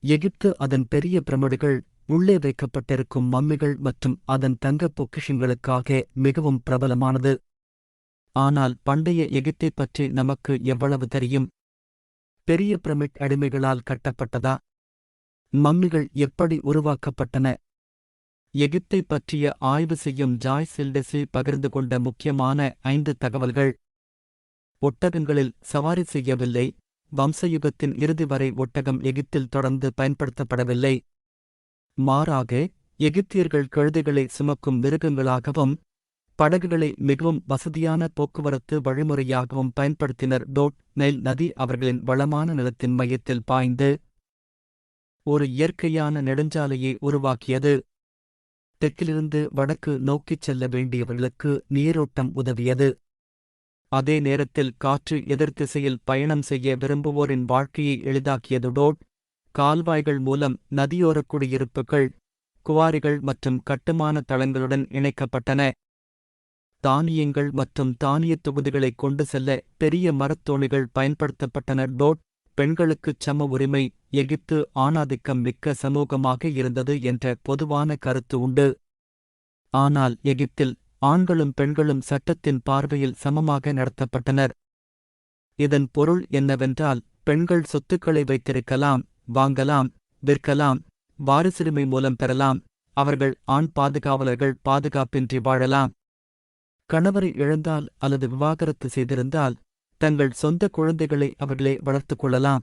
எகிப்து அதன் பெரிய பிரமிடுகள், உள்ளே வைக்கப்பட்டிருக்கும் மம்மிகள் மற்றும் அதன் தங்கப் பொக்கிஷங்களுக்காக மிகவும் பிரபலமானது. ஆனால் பண்டைய எகிப்தைப் பற்றி நமக்கு எவ்வளவு தெரியும்? பெரிய பிரமிட் அடிமைகளால் கட்டப்பட்டதா? மம்மிகள் எப்படி உருவாக்கப்பட்டன? எகிப்தைப் பற்றிய ஆய்வு செய்யும் ஜாய் சில்டெசி பகிர்ந்து கொண்ட முக்கியமான 5 தகவல்கள். ஒட்டகங்களில் சவாரி செய்யவில்லை. வம்சயுகத்தின் இறுதி வரை ஒட்டகம் எகிப்தில் தொடர்ந்து பயன்படுத்தப்படவில்லை. மாறாக, எகிப்தியர்கள் கழுதைகளை சுமக்கும் மிருகங்களாகவும் படகுகளை மிகவும் வசதியான போக்குவரத்து வழிமுறையாகவும் பயன்படுத்தினர். நைல் நதி அவர்களின் வளமான நிலத்தின் மையத்தில் பாய்ந்து ஒரு இயற்கையான நெடுஞ்சாலையை உருவாக்கியது. தெற்கிலிருந்து வடக்கு நோக்கிச் செல்ல வேண்டியவர்களுக்கு நீரோட்டம் உதவியது. அதே நேரத்தில் காற்று எதிர்த்திசையில் பயணம் செய்ய விரும்புவோரின் வாழ்க்கையை எளிதாக்கியது. கால்வாய்கள் மூலம் நதியோரக் குடியிருப்புகள், குவாரிகள் மற்றும் கட்டுமான தளங்களுடன் இணைக்கப்பட்டன. தானியங்கள் மற்றும் தானியத் தொகுதிகளைக் கொண்டு செல்ல பெரிய மரத்தோணிகள் பயன்படுத்தப்பட்டன. பெண்களுக்குச் சம உரிமை. எகிப்து ஆணாதிக்கம் மிக்க சமூகமாக இருந்தது என்ற பொதுவான கருத்து உண்டு. ஆனால் எகிப்தில் ஆண்களும் பெண்களும் சட்டத்தின் பார்வையில் சமமாக நடத்தப்பட்டனர். இதன் பொருள் என்னவென்றால், பெண்கள் சொத்துக்களை வைத்திருக்கலாம், வாங்கலாம், விற்கலாம், வாரிசுரிமை மூலம் பெறலாம். அவர்கள் ஆண் பாதுகாவலர்கள் பாதுகாப்பின்றி வாழலாம். கணவரை இழந்தால் அல்லது விவாகரத்து செய்திருந்தால் தங்கள் சொந்த குழந்தைகளை அவர்களே வளர்த்துக் கொள்ளலாம்.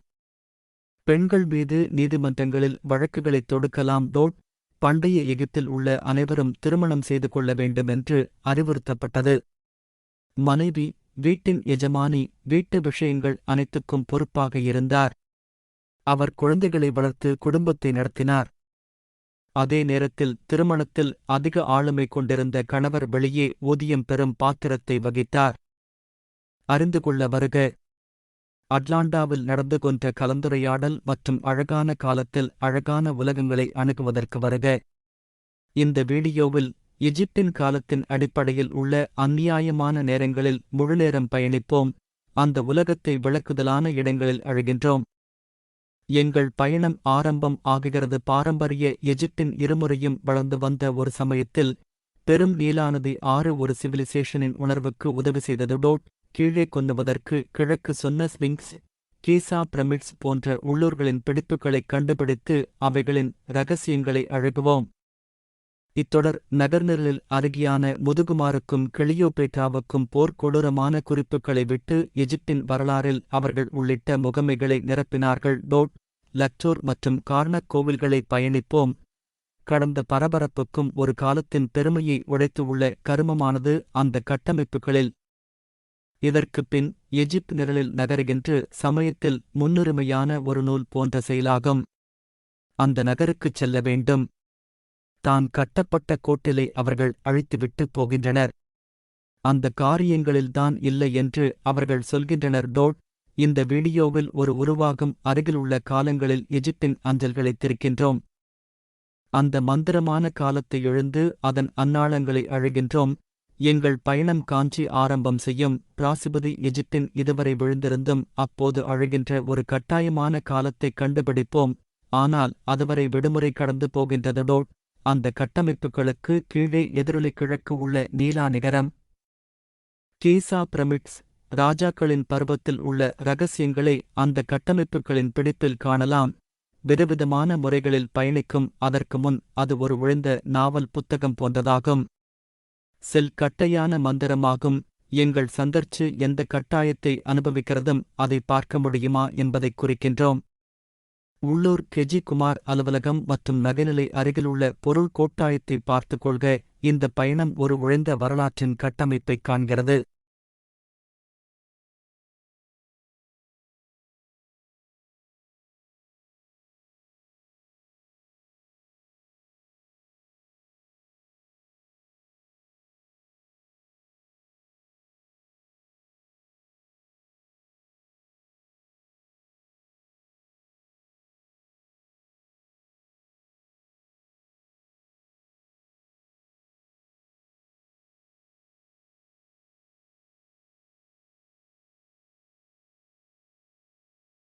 பெண்கள் மீது நீதிமன்றங்களில் வழக்குகளைத் தொடுக்கலாம். பண்டைய எகிப்தில் உள்ள அனைவரும் திருமணம் செய்து கொள்ள வேண்டுமென்று அறிவுறுத்தப்பட்டது. மனைவி, வீட்டின் எஜமானி, வீட்டு விஷயங்கள் அனைத்துக்கும் பொறுப்பாக இருந்தார். அவர் குழந்தைகளை வளர்த்து குடும்பத்தை நடத்தினார். அதே நேரத்தில் திருமணத்தில் அதிக ஆளுமை கொண்டிருந்த கணவர் வெளியே ஊதியம் பெறும் பாத்திரத்தை வகித்தார். அறிந்து கொள்ள வருக. அட்லாண்டாவில் நடந்து கொண்ட கலந்துரையாடல் மற்றும் அழகான காலத்தில் அழகான உலகங்களை அணுகுவதற்கு வருக. இந்த வீடியோவில் எஜிப்தின் காலத்தின் அடிப்படையில் உள்ள அந்நியாயமான நேரங்களில் முழுநேரம் பயணிப்போம். அந்த உலகத்தை விளக்குதலான இடங்களில் அழுகின்றோம். எங்கள் பயணம் ஆரம்பம் ஆகுகிறது. பாரம்பரிய எஜிப்தின் இருமுறையும் வளர்ந்து வந்த ஒரு சமயத்தில் பெரும் நீலானதி ஆறு ஒரு சிவிலைசேஷனின் உணர்வுக்கு உதவி செய்தது. கீழே கொண்டுவதற்கு கிழக்கு சொன்ன ஸ்பிங்க்ஸ், கீசா பிரமிட்ஸ் போன்ற உள்ளூர்களின் பிடிப்புகளைக் கண்டுபிடித்து அவைகளின் இரகசியங்களை அழுகுவோம். இத்தொடர் நகர்நிரலில் அருகியான முதுகுமாருக்கும் கிளியோபேட்ராவுக்கும் போர்க்கொடூரமான குறிப்புகளை விட்டு எஜிப்தின் வரலாறில் அவர்கள் உள்ளிட்ட முகமைகளை நிரப்பினார்கள். லக்டோர் மற்றும் கார்னக் கோவில்களை பயணிப்போம். கடந்த பரபரப்புக்கும் ஒரு காலத்தின் பெருமையை உடைத்து உள்ள கருமமானது அந்த கட்டமைப்புகளில். இதற்குப் பின் எஜிப்த் நிரலில் நகருகின்ற சமயத்தில் முன்னுரிமையான ஒரு நூல் போன்ற செயலாகும். அந்த நகருக்குச் செல்ல வேண்டும். தான் கட்டப்பட்ட கோட்டிலை அவர்கள் அழித்துவிட்டு போகின்றனர். அந்த காரியங்களில்தான் இல்லை என்று அவர்கள் சொல்கின்றனர். இந்த வீடியோவில் ஒரு உருவாகும் அருகிலுள்ள காலங்களில் எஜிப்தின் அஞ்சல்களைத் திறக்கின்றோம். அந்த மந்திரமான காலத்தை எழுந்து அதன் அன்னாளங்களை அழுகின்றோம். எங்கள் பயணம் காஞ்சி ஆரம்பம் செய்யும். பிராசிபதி எஜிப்தின் இதுவரை விழுந்திருந்தும் அப்போது அழுகின்ற ஒரு கட்டாயமான காலத்தைக் கண்டுபிடிப்போம். ஆனால் அதுவரை விடுமுறை கடந்து போகின்றது. அந்த கட்டமைப்புகளுக்கு கீழே எதிரொலி கிழக்கு உள்ள நீலா நிகரம், கீசா பிரமிட்ஸ், ராஜாக்களின் பருவத்தில் உள்ள இரகசியங்களை அந்த கட்டமைப்புகளின் பிடிப்பில் காணலாம். விதவிதமான முறைகளில் பயணிக்கும் அதற்கு முன் அது ஒரு விழுந்த நாவல் புத்தகம் போன்றதாகும். செல் கட்டையான மந்திரமாகும். எங்கள் சந்தர்ச்சு எந்த கட்டாயத்தை அனுபவிக்கிறதும் அதை பார்க்க முடியுமா என்பதைக் குறிக்கின்றோம். உள்ளூர் கெஜி குமார் அலுவலகம் மற்றும் நகைநிலை அருகிலுள்ள பொருள் கோட்டாயத்தை பார்த்துக் கொள்க. இந்த பயணம் ஒரு உழைந்த வரலாற்றின் கட்டமைப்பைக் காண்கிறது.